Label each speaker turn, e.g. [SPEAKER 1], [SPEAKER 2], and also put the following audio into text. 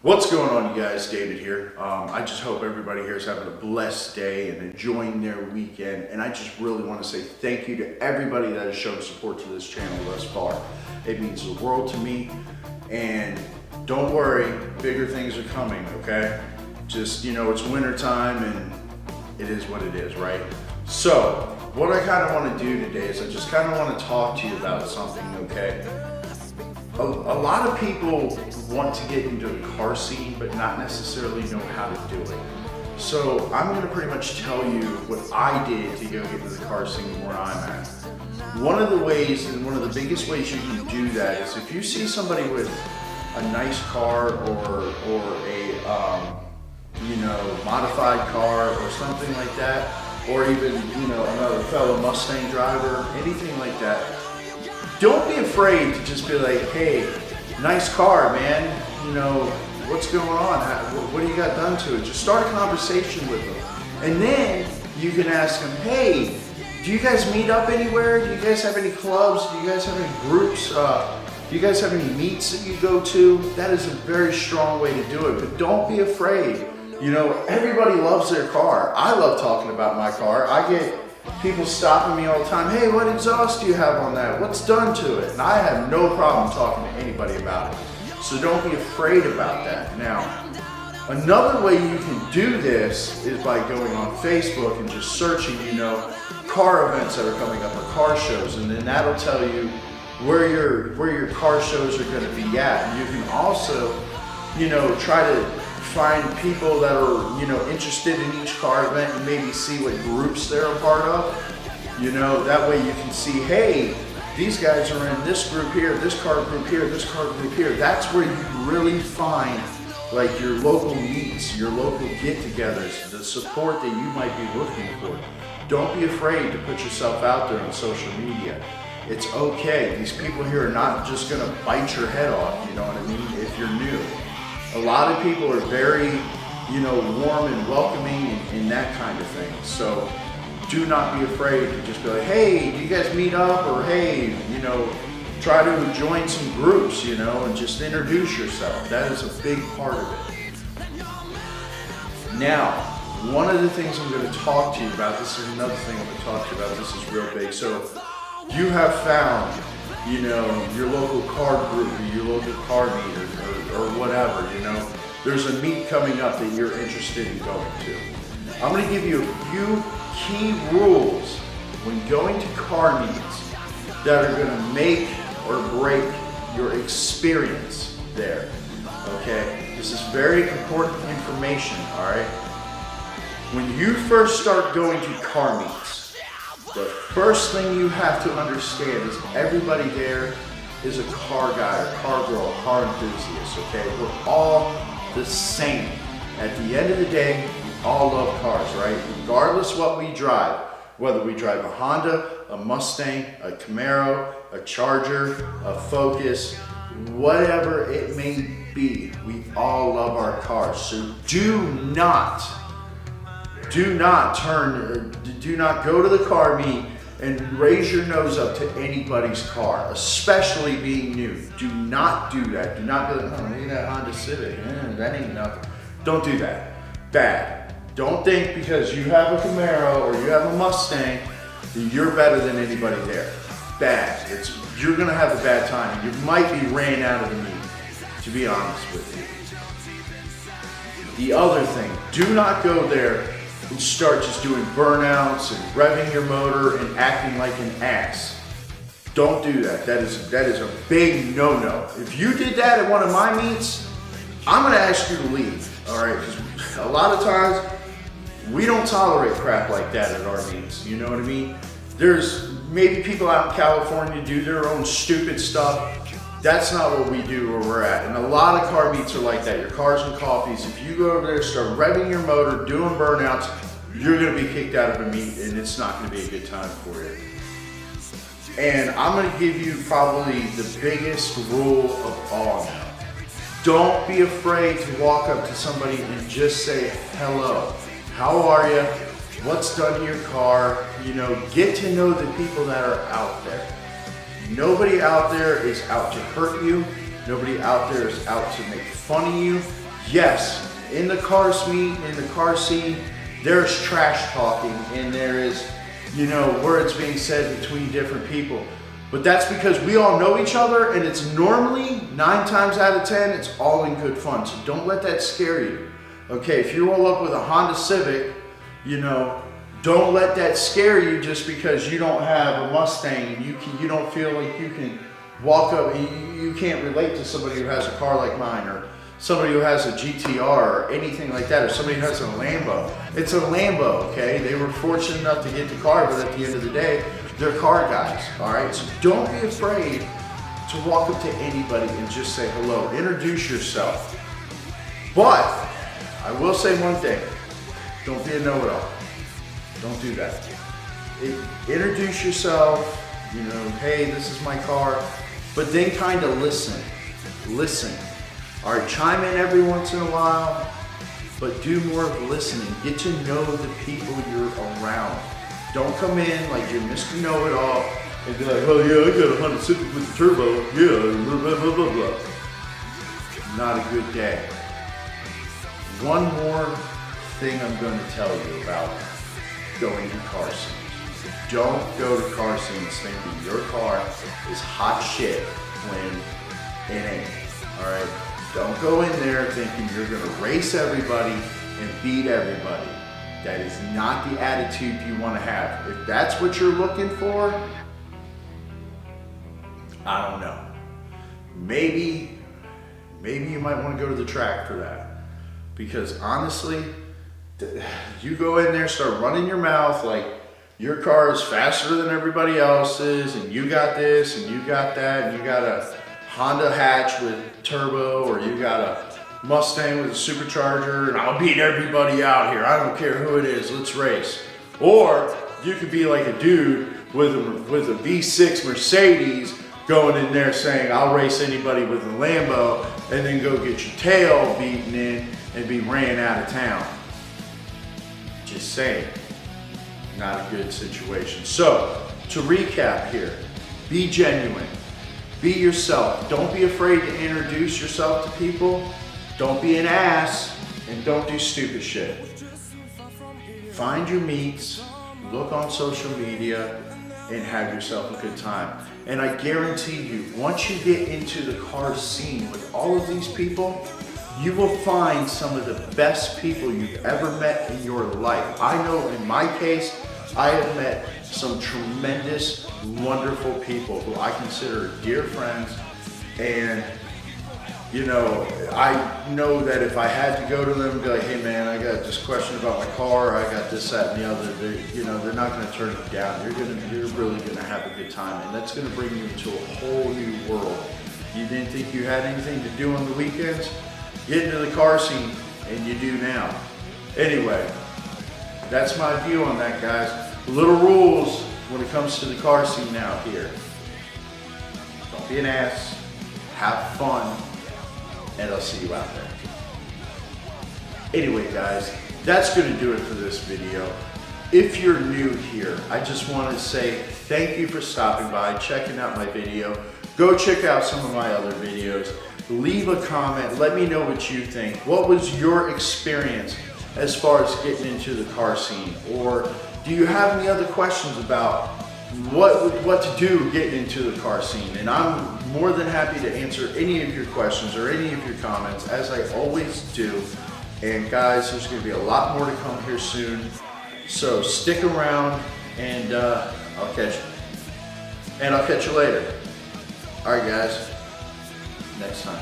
[SPEAKER 1] What's going on, you guys? David here. I just hope everybody here is having a blessed day and enjoying their weekend. And I just really want to say thank you to everybody that has shown support to this channel thus far. It means the world to me. And don't worry, bigger things are coming, okay? Just, it's winter time and it is what it is, right? So, what I kind of want to do today is I just kind of want to talk to you about something, okay? A lot of people want to get into the car scene, but not necessarily know how to do it. So I'm going to pretty much tell you what I did to go get into the car scene where I'm at. One of the ways, and one of the biggest ways you can do that is if you see somebody with a nice car or a modified car or something like that, or even another fellow Mustang driver, anything like that. Don't be afraid to just be like, hey, nice car, man. What's going on? What do you got done to it? Just start a conversation with them. And then you can ask them, hey, do you guys meet up anywhere? Do you guys have any clubs? Do you guys have any groups? Do you guys have any meets that you go to? That is a very strong way to do it, but don't be afraid. Everybody loves their car. I love talking about my car. I get people stopping me all the time. Hey, what exhaust do you have on that? What's done to it? And I have no problem talking to anybody about it. So don't be afraid about that. Now, another way you can do this is by going on Facebook and just searching, car events that are coming up or car shows, and then that'll tell you where your car shows are going to be at. And you can also, try to find people that are, interested in each car event and maybe see what groups they're a part of. That way you can see, hey, these guys are in this group here, this car group here, this car group here. That's where you really find like your local meets, your local get-togethers, the support that you might be looking for. Don't be afraid to put yourself out there on social media. It's okay. These people here are not just gonna bite your head off, you know what I mean, if you're new. A lot of people are very, warm and welcoming and that kind of thing. So do not be afraid to just be like, hey, do you guys meet up? Or hey, try to join some groups, and just introduce yourself. That is a big part of it. Now, one of the things I'm going to talk to you about, this is another thing I'm going to talk to you about, this is real big. So you have found, your local car group or your local car meet or whatever, there's a meet coming up that you're interested in going to. I'm going to give you a few key rules when going to car meets that are going to make or break your experience there. Okay? This is very important information, all right? When you first start going to car meets, the first thing you have to understand is everybody there is a car guy or car girl, car enthusiast, okay? We're all the same. At the end of the day, we all love cars, right? Regardless what we drive, whether we drive a Honda, a Mustang, a Camaro, a Charger, a Focus, whatever it may be, we all love our cars. So do not go to the car meet and raise your nose up to anybody's car, especially being new. Do not do that. Do not be like, oh, look at that Honda Civic. That ain't nothing. Don't do that. Bad. Don't think because you have a Camaro or you have a Mustang that you're better than anybody there. Bad. You're gonna have a bad time. You might be ran out of the meet, to be honest with you. The other thing, do not go there and start just doing burnouts and revving your motor and acting like an ass. Don't do that. That is a big no-no. If you did that at one of my meets, I'm gonna ask you to leave, all right? Because a lot of times, we don't tolerate crap like that at our meets, you know what I mean? There's maybe people out in California do their own stupid stuff. That's not what we do where we're at. And a lot of car meets are like that. Your cars and coffees, if you go over there, start revving your motor, doing burnouts, you're gonna be kicked out of a meet and it's not gonna be a good time for you. And I'm gonna give you probably the biggest rule of all now. Don't be afraid to walk up to somebody and just say, hello, how are you? What's done to your car? Get to know the people that are out there. Nobody out there is out to hurt you. Nobody out there is out to make fun of you. yes, in the car scene, there's trash talking and there is, you know, words being said between different people. But that's because we all know each other, and it's normally 9 times out of 10, it's all in good fun. So don't let that scare you. Okay, if you roll up with a Honda Civic, you know, don't let that scare you just because you don't have a Mustang and you don't feel like you can walk up and you can't relate to somebody who has a car like mine, or somebody who has a GTR or anything like that, or somebody who has a Lambo. It's a Lambo, okay? They were fortunate enough to get the car, but at the end of the day, they're car guys, all right? So don't be afraid to walk up to anybody and just say hello. Introduce yourself. But I will say one thing. Don't be a know-it-all. Don't do that. Introduce yourself, you know, hey, this is my car, but then kind of listen. Listen. All right, chime in every once in a while, but do more of listening. Get to know the people you're around. Don't come in like you're Mr. Know-It-All and be like, oh yeah, I got a Honda Civic with the turbo, yeah, blah, blah, blah, blah, blah. Not a good day. One more thing I'm going to tell you about going to car scenes. Don't go to car scenes thinking your car is hot shit when it ain't, all right? Don't go in there thinking you're going to race everybody and beat everybody. That is not the attitude you want to have. If that's what you're looking for, I don't know. Maybe you might want to go to the track for that. Because honestly, you go in there, start running your mouth like your car is faster than everybody else's, and you got this, and you got that, and you got a Honda hatch with turbo, or you got a Mustang with a supercharger, and I'll beat everybody out here. I don't care who it is, let's race. Or you could be like a dude with a V6 Mercedes going in there saying, I'll race anybody with a Lambo, and then go get your tail beaten in and be ran out of town. Just saying, not a good situation. So, to recap here, be genuine, be yourself. Don't be afraid to introduce yourself to people. Don't be an ass, and don't do stupid shit. Find your meets, look on social media, and have yourself a good time. And I guarantee you, once you get into the car scene with all of these people, you will find some of the best people you've ever met in your life. I know in my case, I have met some tremendous, wonderful people who I consider dear friends, and you know, I know that if I had to go to them and be like, hey man, I got this question about my car, I got this, that, and the other, they're not gonna turn you down. You're really gonna have a good time, and that's gonna bring you into a whole new world. You didn't think you had anything to do on the weekends? Get into the car scene, and you do now. Anyway, that's my view on that, guys. Little rules when it comes to the car scene now here. Don't be an ass, have fun, and I'll see you out there. Anyway, guys, that's going to do it for this video. If you're new here, I just want to say thank you for stopping by, checking out my video. Go check out some of my other videos. Leave a comment. Let me know what you think. What was your experience as far as getting into the car scene? Or do you have any other questions about what to do getting into the car scene? And I'm more than happy to answer any of your questions or any of your comments, as I always do. And guys, there's going to be a lot more to come here soon. So stick around, and I'll catch you. And I'll catch you later. All right, guys. Next time.